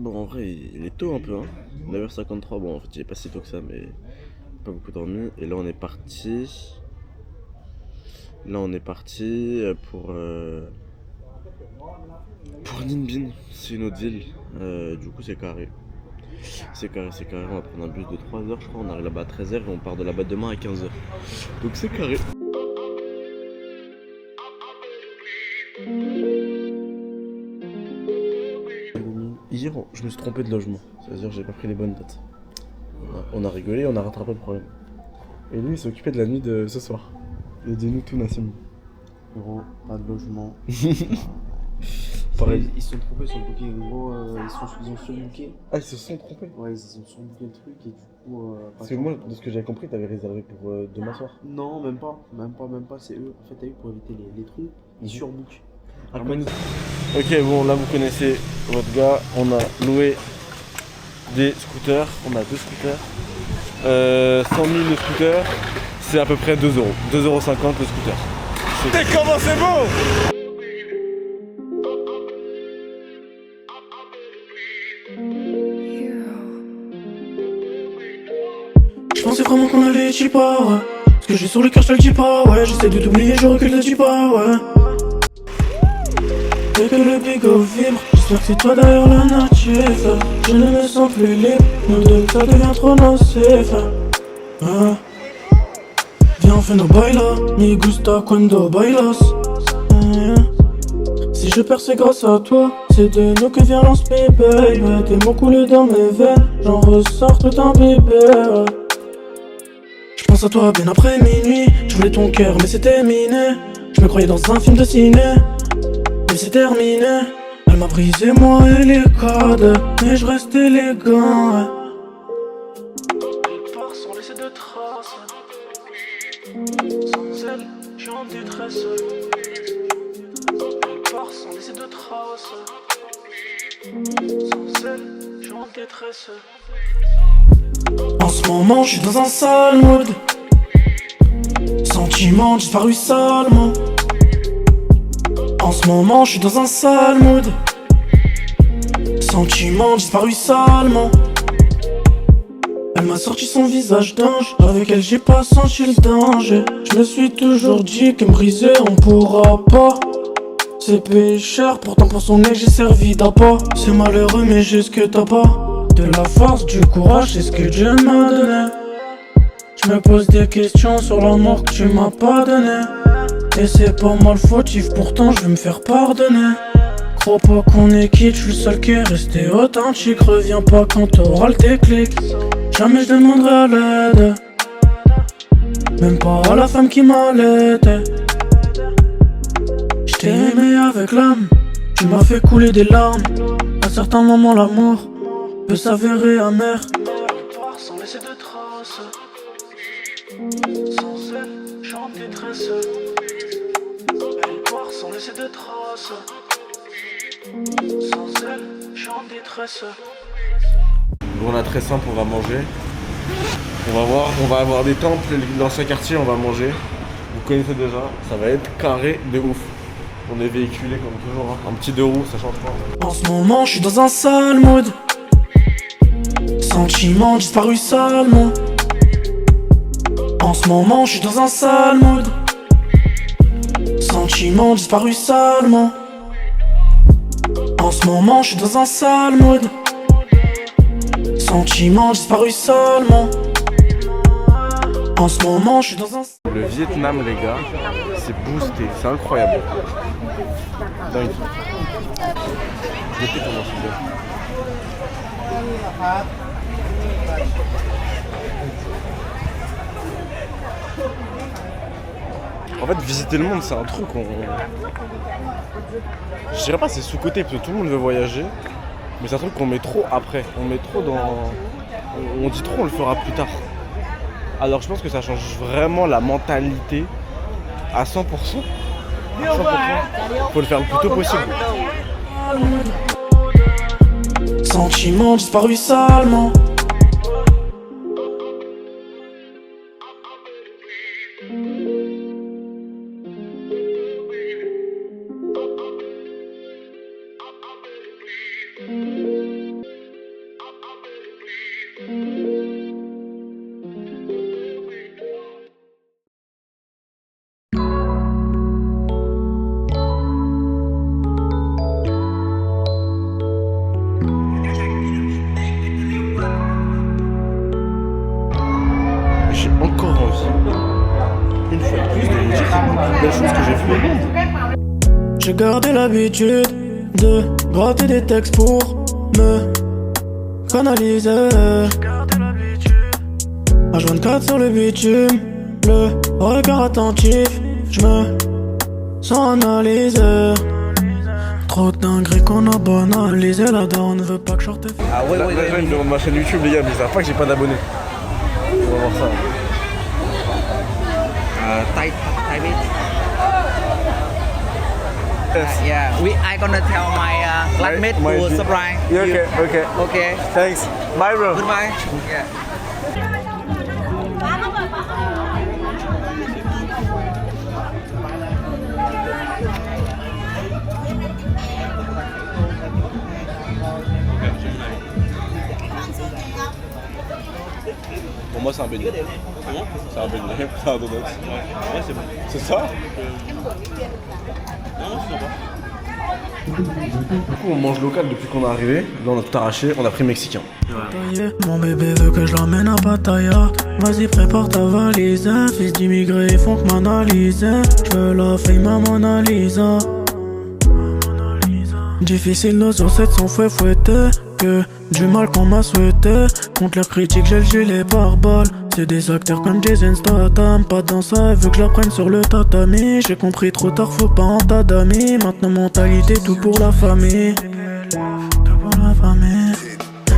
Bon, en vrai, il est tôt un peu, hein. 9h53, bon, en fait, il est pas si tôt que ça, mais pas beaucoup dormi. Et là, on est parti. Là, on est parti pour Ninh. C'est une autre ville. Du coup, c'est carré. C'est carré, c'est carré. On va prendre un bus de 3 heures, je crois. On arrive là-bas à 13h et on part de là-bas demain à 15h. Donc, c'est carré. Hier, je me suis trompé de logement. C'est-à-dire que j'ai pas pris les bonnes dates. On a rigolé, on a rattrapé le problème. Et lui, il s'est occupé de la nuit de ce soir. Et dis-nous tout, Nassim. Gros, pas de logement. Pareil. Ils se sont trompés sur le booking, gros. Ils ont surbooké. Ah, ils se sont trompés. Ouais, ils ont surbooké le truc et du coup. Parce que moi, de ce que j'avais compris, t'avais réservé pour demain soir. Non, même pas. Même pas. C'est eux. En fait, t'as vu, pour éviter les trompes, ils surbookent. Ok, bon, là, vous connaissez votre gars. On a loué des scooters. On a deux scooters. 100 000 le scooter. C'est à peu près 2 euros. 2,50 € le scooter. C'est comment c'est beau! Je pensais vraiment qu'on allait t'y pas, ouais. Ce que j'ai sur le cœur, je te le dis pas, ouais. J'essaie de t'oublier, je recule, te dis pas, ouais. Dès que le bigot vibre, j'espère que c'est toi derrière le natif. Je ne me sens plus libre, nous deux, ça devient trop nocif. Hein. Viens, on fait nos bailas, mi gusta cuando bailas. Si je perds, c'est grâce à toi. C'est de nous que vient l'inspi, baby. Tes mots coulent dans mes veines, j'en ressors tout imbibé. Je pense à toi bien après minuit. Je voulais ton cœur mais c'est terminé. Je me croyais dans un film de ciné, mais c'est terminé. Elle m'a brisé moi et les codes, mais je reste élégant, ouais. Elle part sans laisser de traces. Sans elle, je suis en détresse. Elle part sans laisser de traces. Sans elle, je suis en détresse. En ce moment, je suis dans un sale mood. Sentiment disparu salement. En ce moment, je suis dans un sale mood. Sentiment disparu salement. Elle m'a sorti son visage d'ange. Avec elle, j'ai pas senti le danger. Je me suis toujours dit que me briser, on pourra pas. C'est pécheur, pourtant pour son ex, j'ai servi d'appât. C'est malheureux, mais j'ai ce que t'as pas. De la force, du courage, c'est ce que Dieu m'a donné. Je me pose des questions sur l'amour que tu m'as pas donné. Et c'est pas mal fautif, pourtant je vais me faire pardonner. Crois pas qu'on est quitte, je suis le seul qui est resté authentique. Reviens pas quand t'auras le déclic. Jamais je demanderai à l'aide, même pas à la femme qui m'allaitait. Je t'ai aimé avec l'âme, tu m'as fait couler des larmes. À certains moments l'amour peut s'avérer amer. Elle part sans laisser de traces. Sans elle, je suis en détresse. Elle part sans laisser de traces. Sans elle, je suis en détresse. Bon, on a très simple, on va manger. On va avoir des temples, l'ancien quartier, on va manger. Vous connaissez déjà, ça va être carré de ouf. On est véhiculé comme toujours, hein. Un petit deux roues, ça change pas. En ce moment, je suis dans un sale mood. Sentiment disparu salement. En ce moment, je suis dans un sale mood. Sentiment disparu salement. En ce moment, je suis dans un sale mood. Sentiment disparu salement. En ce moment, je suis dans un... Le Vietnam, les gars, c'est boosté, c'est incroyable. Dingue. Regardez comment c'est bien. En fait, visiter le monde, c'est un truc qu'on... Je dirais pas c'est sous-côté, parce que tout le monde veut voyager. Mais c'est un truc qu'on met trop après. On met trop dans... On dit trop on le fera plus tard. Alors je pense que ça change vraiment la mentalité à 100%. 100%. Faut le faire le plus tôt possible. Sentiment disparu salement. belles choses que j'ai vues. J'ai gardé l'habitude de gratter des textes pour me canaliser. H24 sur le bitume, le regard attentif, je me sens analysé. Trop de dingueries qu'on a banalisé, la daronne ne veut pas que je sorte. Ah ouais, là, ils me demandent ma chaîne YouTube, les gars, mais ils savent pas que j'ai pas d'abonnés. On va voir ça. Type it. Yeah, I gonna tell my classmate to subscribe. Yeah, okay. Okay. Thanks. Bye, bro. Goodbye. Yeah. Pour moi, c'est un beignet. C'est un beignet, c'est un donut. Ouais, c'est bon. C'est ça? Du coup, on mange local depuis qu'on est arrivé. Là, on a tout arraché, on a pris mexicain. Mon bébé veut que je l'emmène à Pattaya. Vas-y, prépare ta valise. Fils d'immigrés, ils font que m'analyser. Je veux la fame à Mona Lisa. Difficile nos sur 700 fouet fouetté. Que du mal qu'on m'a souhaité. Contre leurs critiques, j'ai le gilet pare-balles. C'est des acteurs comme Jason Statham. Pas dans ça, elle veut que je la prenne sur le tatami. J'ai compris trop tard, faut pas en tas d'amis. Maintenant mentalité, tout pour la famille. Tout pour la famille.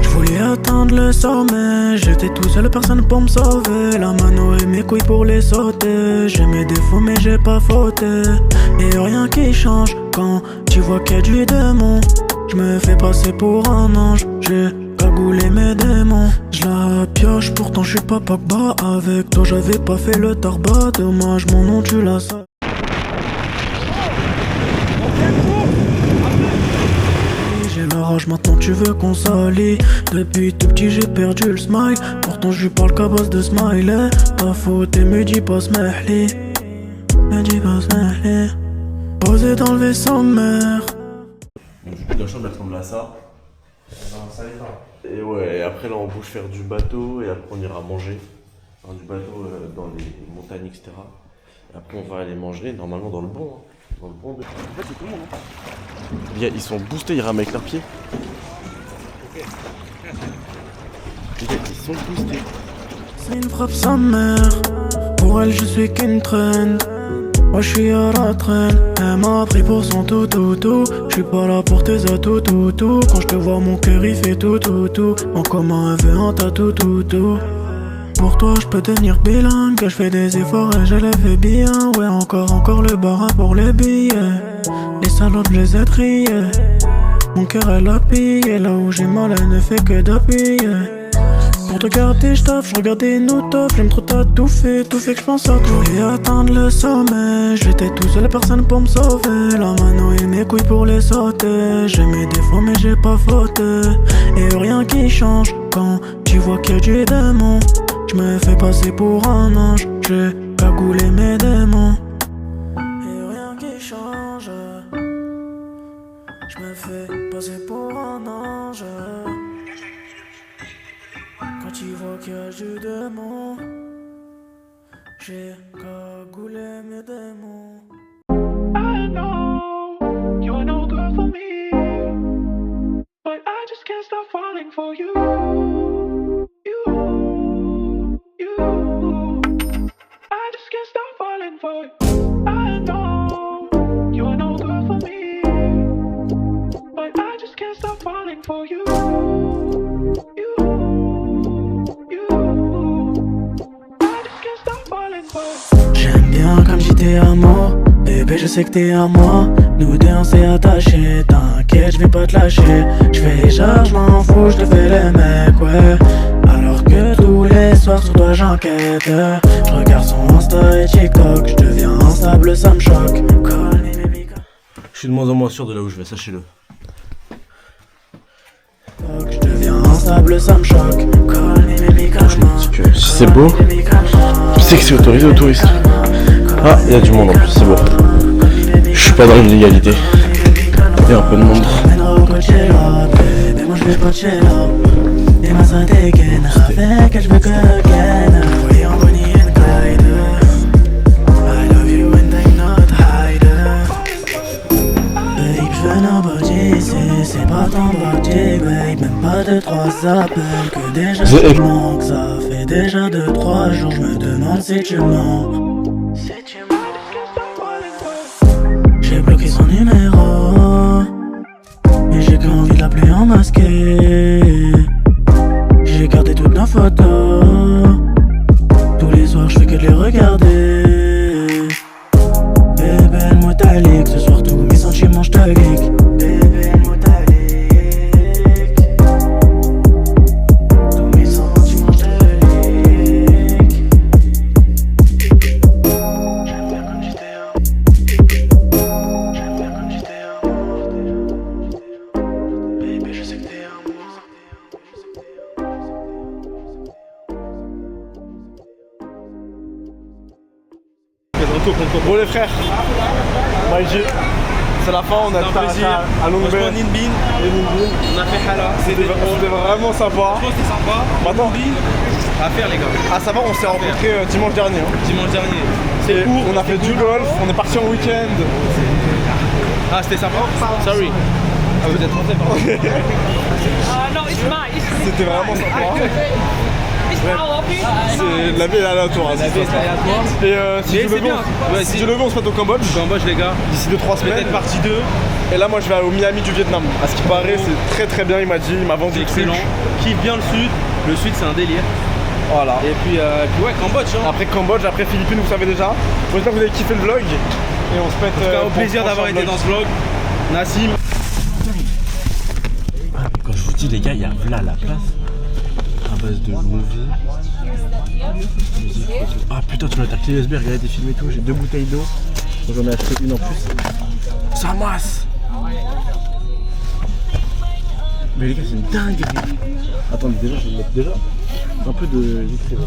Je voulais atteindre le sommet. J'étais tout seul, personne pour me sauver. La mano et mes couilles pour les sauter. J'ai mes défauts mais j'ai pas fauté. Et rien qui change quand tu vois qu'il y a du démon. Je me fais passer pour un ange. J'ai cagoulé mes démons. Je la pioche, pourtant je suis pas Pogba. Avec toi j'avais pas fait le tarbat. Dommage, mon nom tu l'as ça. J'ai la rage, maintenant tu veux qu'on s'allie. Depuis tout petit j'ai perdu le smile. Pourtant je lui parle qu'à base de smiley. Ta faute et me dis pas smehli. Me dis pas smehli. Posé dans le vaisseau mère. Du coup, la chambre elle ressemble à ça. Et ouais, et après là on bouge faire du bateau et après on ira manger. Faire du bateau dans les montagnes, etc. Et après on va aller manger normalement dans le bon. Hein. Dans le bon de... En fait c'est tout le monde. Hein. Ils sont boostés, ils rament avec leurs pieds. Ils sont boostés. C'est une frappe sa mère. Pour elle je suis qu'une traîne. Moi je suis à la traîne. Elle m'a pris pour son tout. Je suis pas là pour tes atouts tout. Quand je te vois mon cœur il fait tout. En commun elle veut un tatou tout. Pour toi je peux devenir bilingue. Je fais des efforts et je les fais bien. Ouais encore le barin pour les billets. Les salauds je les ai triés. Mon cœur elle a pillé. Là où j'ai mal elle ne fait que d'appuyer. Pour te garder j'taffe, j'regardais nous top. J'aime trop t'atouffer, tout fait que j'pense à toi. Je voulais atteindre le sommet. J'étais tout seul, personne pour me sauver. La mano et mes couilles pour les sauter. J'ai mes défauts mais j'ai pas fauté. Et rien qui change quand tu vois qu'il y a du démon. J'me fais passer pour un ange. J'ai cagoulé mes démons. Et rien qui change. J'me fais passer pour un ange. Quand tu vois qu'il y a du démon, j'ai cagoulé mes démons. I know you're no good for me, but I just can't stop falling for you. I just can't stop falling for you. I know you're no good for me, but I just can't stop falling for you. J'aime bien comme si t'es à moi. Bébé je sais que t'es à moi. Nous deux on s'est attachés. T'inquiète je vais pas te lâcher. J'fais genre j'm'en fous, j'te fais les mecs ouais. Alors que tous les soirs sur toi j'enquête. J'regarde son Insta et TikTok. J'deviens instable ça me choque. Je suis de moins en moins sûr de là où je vais, sachez-le. J'deviens instable ça me choque. Si c'est beau, tu sais que c'est autorisé aux touristes. Ah, il y a du monde en plus, c'est beau. Je suis pas dans l'illégalité. Il y a un peu de monde. pas tant de fatigue, babe, même pas de 3 appels. Que déjà tu manques, ça fait déjà 2-3 jours. Je me demande si tu mens. J'ai bloqué son numéro, mais j'ai qu'envie de l'appeler en masqué. J'ai gardé toutes nos photos. Tous les soirs je fais que de les regarder. Bébé le motalique, ce soir tous mes sentiments je te leak. Bébé le motalique, tous mes sentiments je te leak. J'aime bien quand tu t'es j'aime bien quand tu t'es bébé je sais que t'es amour. Bon les frères, Maïji, c'est la fin, on a été à Long Bay. On a fait Hala, C'était vraiment sympa. c'était sympa. Maintenant, À faire les gars. à savoir, on s'est rencontrés dimanche dernier. Dimanche dernier. Et on a fait du golf, on est parti en week-end. Ah c'était sympa. Sorry. Ah vous êtes français pardon. No, it's mine. C'était vraiment sympa. It's our office. C'est la vie est aléatoire. La vie est aléatoire. Et si Mais tu c'est le veux, bien. Ouais, si tu le veux, on se met au Cambodge Cambodge les gars. d'ici 2-3 semaines. Peut-être partie 2. Et là, moi, je vais au Miami du Vietnam. À ce qui paraît, c'est très très bien. Il m'a dit, il m'a vendu C'est le truc. excellent. Kiffe bien le sud. Le sud c'est un délire. Voilà. Et puis ouais Cambodge hein. Après Cambodge, après Philippines, vous savez déjà. J'espère que vous avez kiffé le vlog. Et on se pète. En tout cas, au plaisir d'avoir été dans ce vlog. Nassim. Quand je vous dis les gars, il y a là la place à base de movie. Musique, photo. Ah putain, tu m'as ta clé USB, regardez des films et tout. J'ai 2 bouteilles d'eau. J'en ai acheté une en plus. Ça masse. Mais les gars, c'est une dinguerie. Attendez, déjà, je vais mettre déjà un peu de vitre.